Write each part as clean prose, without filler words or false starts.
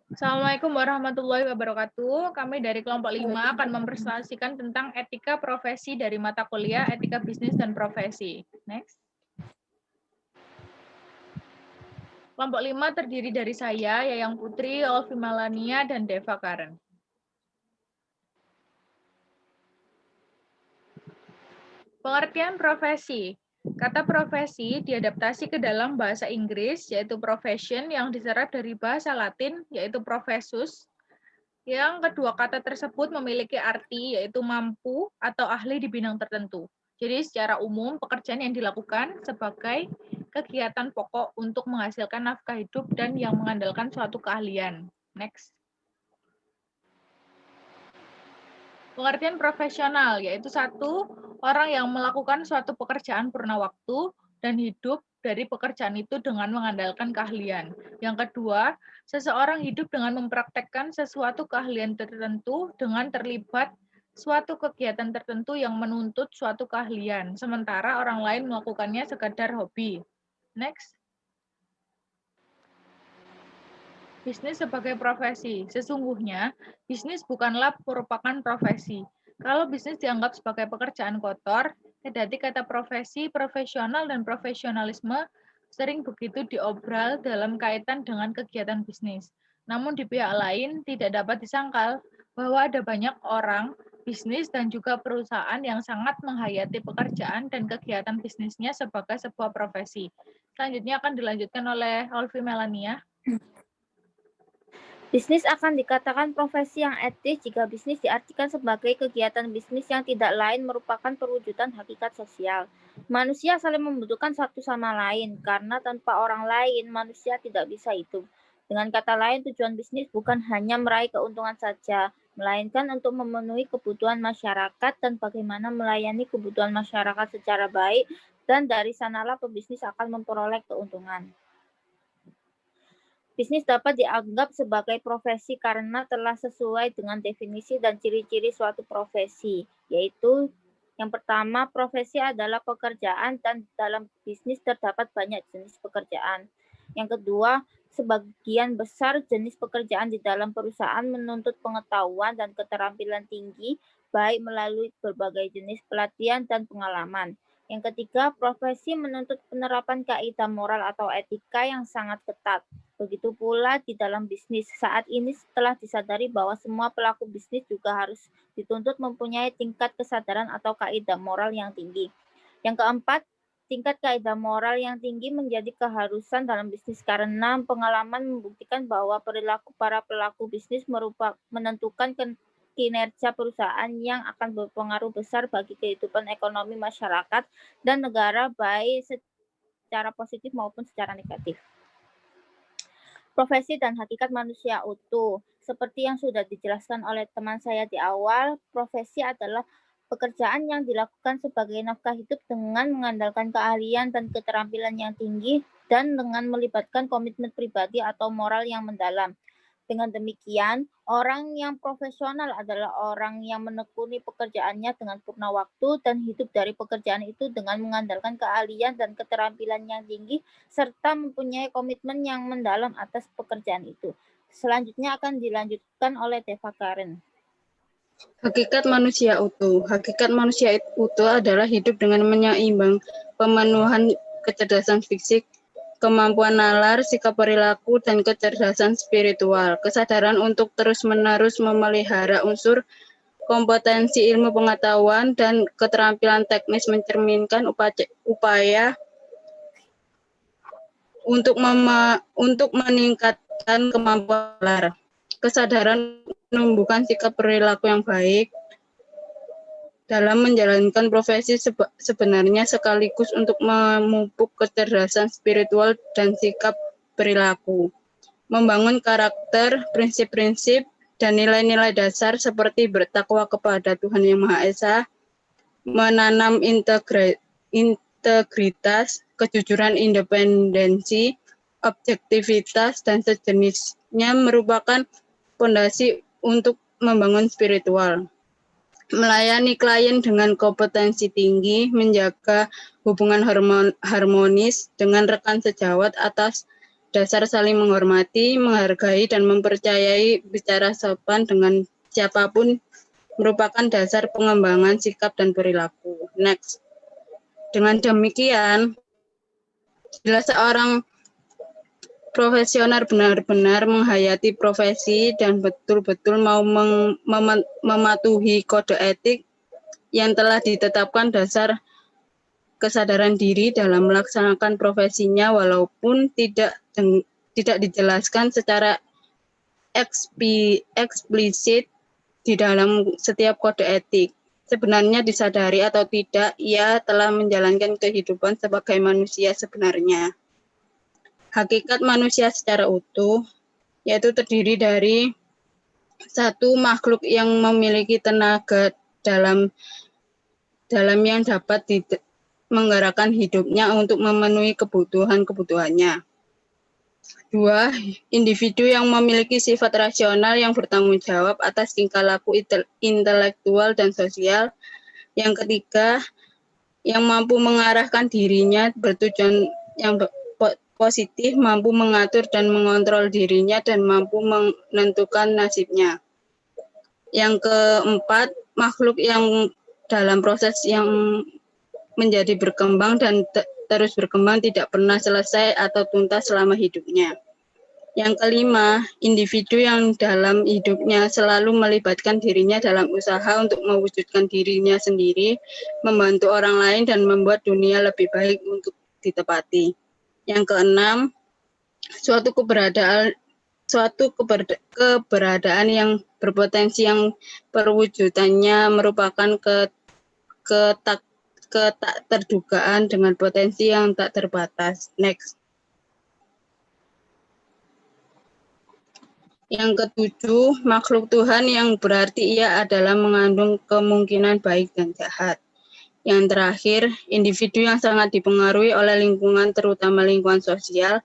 Assalamualaikum warahmatullahi wabarakatuh. Kami dari kelompok 5 akan mempresentasikan tentang etika profesi dari mata kuliah Etika Bisnis dan Profesi. Next. Kelompok 5 terdiri dari saya, Yayang Putri, Olvi Malania, dan Deva Karen. Pengertian profesi. Kata profesi diadaptasi ke dalam bahasa Inggris, yaitu profession, yang diserap dari bahasa Latin, yaitu professus. Yang kedua kata tersebut memiliki arti, yaitu mampu atau ahli di bidang tertentu. Jadi secara umum, pekerjaan yang dilakukan sebagai kegiatan pokok untuk menghasilkan nafkah hidup dan yang mengandalkan suatu keahlian. Next. Pengertian profesional, yaitu satu, orang yang melakukan suatu pekerjaan purna waktu dan hidup dari pekerjaan itu dengan mengandalkan keahlian. Yang kedua, seseorang hidup dengan mempraktekkan sesuatu keahlian tertentu dengan terlibat suatu kegiatan tertentu yang menuntut suatu keahlian, sementara orang lain melakukannya sekadar hobi. Next. Bisnis sebagai profesi. Sesungguhnya, bisnis bukanlah merupakan profesi. Kalau bisnis dianggap sebagai pekerjaan kotor, kedati kata profesi, profesional, dan profesionalisme sering begitu diobral dalam kaitan dengan kegiatan bisnis. Namun di pihak lain, tidak dapat disangkal bahwa ada banyak orang, bisnis, dan juga perusahaan yang sangat menghayati pekerjaan dan kegiatan bisnisnya sebagai sebuah profesi. Selanjutnya akan dilanjutkan oleh Olvi Melania. Bisnis akan dikatakan profesi yang etis jika bisnis diartikan sebagai kegiatan bisnis yang tidak lain merupakan perwujudan hakikat sosial. Manusia saling membutuhkan satu sama lain, karena tanpa orang lain manusia tidak bisa hidup. Dengan kata lain, tujuan bisnis bukan hanya meraih keuntungan saja, melainkan untuk memenuhi kebutuhan masyarakat dan bagaimana melayani kebutuhan masyarakat secara baik, dan dari sanalah pebisnis akan memperoleh keuntungan. Bisnis dapat dianggap sebagai profesi karena telah sesuai dengan definisi dan ciri-ciri suatu profesi, yaitu yang pertama, profesi adalah pekerjaan dan dalam bisnis terdapat banyak jenis pekerjaan. Yang kedua, sebagian besar jenis pekerjaan di dalam perusahaan menuntut pengetahuan dan keterampilan tinggi, baik melalui berbagai jenis pelatihan dan pengalaman. Yang ketiga, profesi menuntut penerapan kaidah moral atau etika yang sangat ketat. Begitu pula di dalam bisnis. Saat ini setelah disadari bahwa semua pelaku bisnis juga harus dituntut mempunyai tingkat kesadaran atau kaidah moral yang tinggi. Yang keempat, tingkat kaidah moral yang tinggi menjadi keharusan dalam bisnis karena pengalaman membuktikan bahwa perilaku para pelaku bisnis menentukan kinerja perusahaan yang akan berpengaruh besar bagi kehidupan ekonomi masyarakat dan negara baik secara positif maupun secara negatif. Profesi dan hakikat manusia utuh. Seperti yang sudah dijelaskan oleh teman saya di awal, profesi adalah pekerjaan yang dilakukan sebagai nafkah hidup dengan mengandalkan keahlian dan keterampilan yang tinggi dan dengan melibatkan komitmen pribadi atau moral yang mendalam. Dengan demikian, orang yang profesional adalah orang yang menekuni pekerjaannya dengan purna waktu dan hidup dari pekerjaan itu dengan mengandalkan keahlian dan keterampilan yang tinggi serta mempunyai komitmen yang mendalam atas pekerjaan itu. Selanjutnya akan dilanjutkan oleh Deva Karen. Hakikat manusia utuh. Hakikat manusia utuh adalah hidup dengan menyeimbang pemenuhan kecerdasan fisik, kemampuan nalar, sikap perilaku, dan kecerdasan spiritual. Kesadaran untuk terus-menerus memelihara unsur kompetensi ilmu pengetahuan dan keterampilan teknis mencerminkan upaya untuk meningkatkan kemampuan nalar. Kesadaran menumbuhkan sikap perilaku yang baik dalam menjalankan profesi sebenarnya sekaligus untuk memupuk kecerdasan spiritual dan sikap perilaku, membangun karakter, prinsip-prinsip, dan nilai-nilai dasar seperti bertakwa kepada Tuhan Yang Maha Esa, menanam integritas, kejujuran, independensi, objektivitas, dan sejenisnya merupakan fondasi untuk membangun spiritual. Melayani klien dengan kompetensi tinggi, menjaga hubungan harmonis dengan rekan sejawat atas dasar saling menghormati, menghargai, dan mempercayai bicara sopan dengan siapapun merupakan dasar pengembangan sikap dan perilaku. Next. Dengan demikian, bila seorang profesional benar-benar menghayati profesi dan betul-betul mau mematuhi kode etik yang telah ditetapkan dasar kesadaran diri dalam melaksanakan profesinya walaupun tidak dijelaskan secara eksplisit di dalam setiap kode etik. Sebenarnya disadari atau tidak, ia telah menjalankan kehidupan sebagai manusia sebenarnya. Hakikat manusia secara utuh, yaitu terdiri dari satu makhluk yang memiliki tenaga dalam yang dapat menggerakkan hidupnya untuk memenuhi kebutuhannya. Dua, individu yang memiliki sifat rasional yang bertanggung jawab atas tingkah laku intelektual dan sosial. Yang ketiga, yang mampu mengarahkan dirinya bertujuan yang positif, mampu mengatur dan mengontrol dirinya, dan mampu menentukan nasibnya. Yang keempat, makhluk yang dalam proses yang menjadi berkembang dan terus berkembang tidak pernah selesai atau tuntas selama hidupnya. Yang kelima, individu yang dalam hidupnya selalu melibatkan dirinya dalam usaha untuk mewujudkan dirinya sendiri, membantu orang lain, dan membuat dunia lebih baik untuk ditepati. Yang keenam, suatu keberadaan yang berpotensi yang perwujudannya merupakan tak terdugaan dengan potensi yang tak terbatas. Next. Yang ketujuh, makhluk Tuhan yang berarti ia adalah mengandung kemungkinan baik dan jahat. Yang terakhir, individu yang sangat dipengaruhi oleh lingkungan, terutama lingkungan sosial,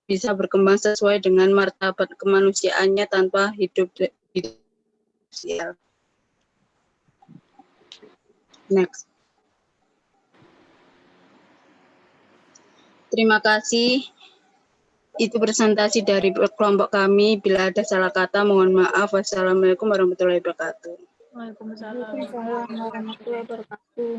bisa berkembang sesuai dengan martabat kemanusiaannya tanpa hidup sosial. Next. Terima kasih. Itu presentasi dari kelompok kami. Bila ada salah kata, mohon maaf. Wassalamualaikum warahmatullahi wabarakatuh. Waalaikumsalam. Waalaikumsalam warahmatullahi wabarakatuh.